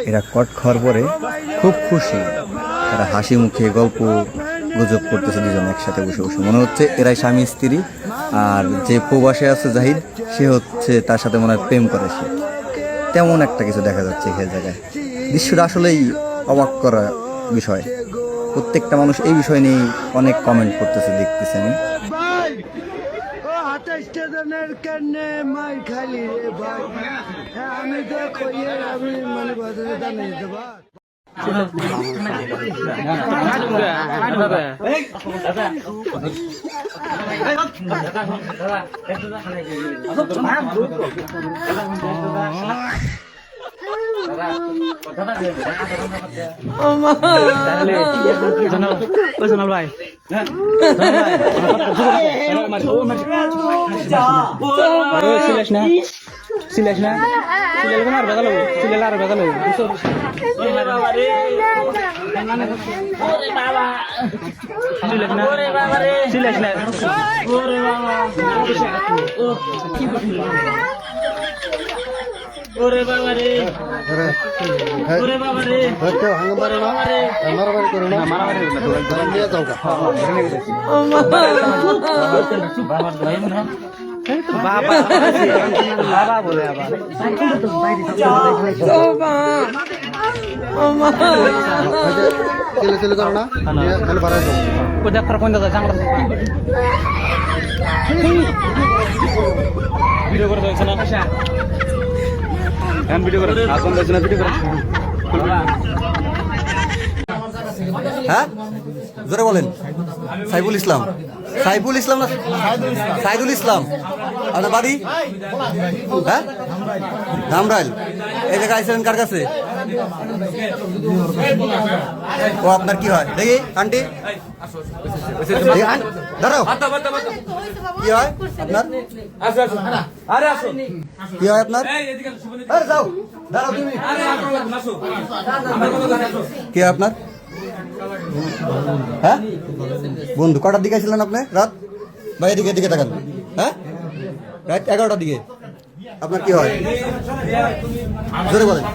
এরা কট খাওয়ার পরে খুব খুশি, এরা হাসি মুখে গল্প গুজব করতেছে দুজন একসাথে বসে বসে। মনে হচ্ছে এরাই স্বামী স্ত্রী, আর যে প্রবাসে আছে জাহিদ সে হচ্ছে তার সাথে মনে হয় প্রেম করে সে, তেমন একটা কিছু দেখা যাচ্ছে এই জায়গায়। দৃশ্যটা আসলেই অবাক করা বিষয়। প্রত্যেকটা মানুষ এই বিষয় নিয়ে অনেক কমেন্ট করতেছে, দেখতেছি আমি। ভাই সিলেশ না সিলেল আর বেগালো সিলেল আর বেগালো সিলেশ না ওরে বাবা রে ওরে বাবা রে হচ্ছে ভাঙ মারে না মারামারি করে না মারামারি না তো নিয়ে যাও কা ও বাবা বাবা ধরে না এই তো বাবা বাবা বলে আবার ও বাবা ও মা চলে চলে করো না খালি বাড়াই দাও কো দেখর কোন দাদা জাংলা ভিডিও করে দাও না ভিডিও করে আসন দাও না ভিডিও করে হ্যাঁ জোরে বলেন। সাইফুল ইসলাম, সাইফুল ইসলাম না সাইদুল ইসলাম। আপনার বাড়ি? হ্যাঁ ধামরাইল। এই জায়গায় আইসেন কার কাছে? ও আপনার কি হয় দেখি আন্টি? দাঁড়াও, কি হয় আপনার? কি হয় আপনার? যাও দাঁড়াও তুমি। কি হয় আপনার? হ্যাঁ বন্ধু কটার দিকে ছিলেন আপনি? রাত ভাই এদিকে এদিকে তাকান। হ্যাঁ রাত 11টার দিকে। আপনার কি হয় জোরে বলেন।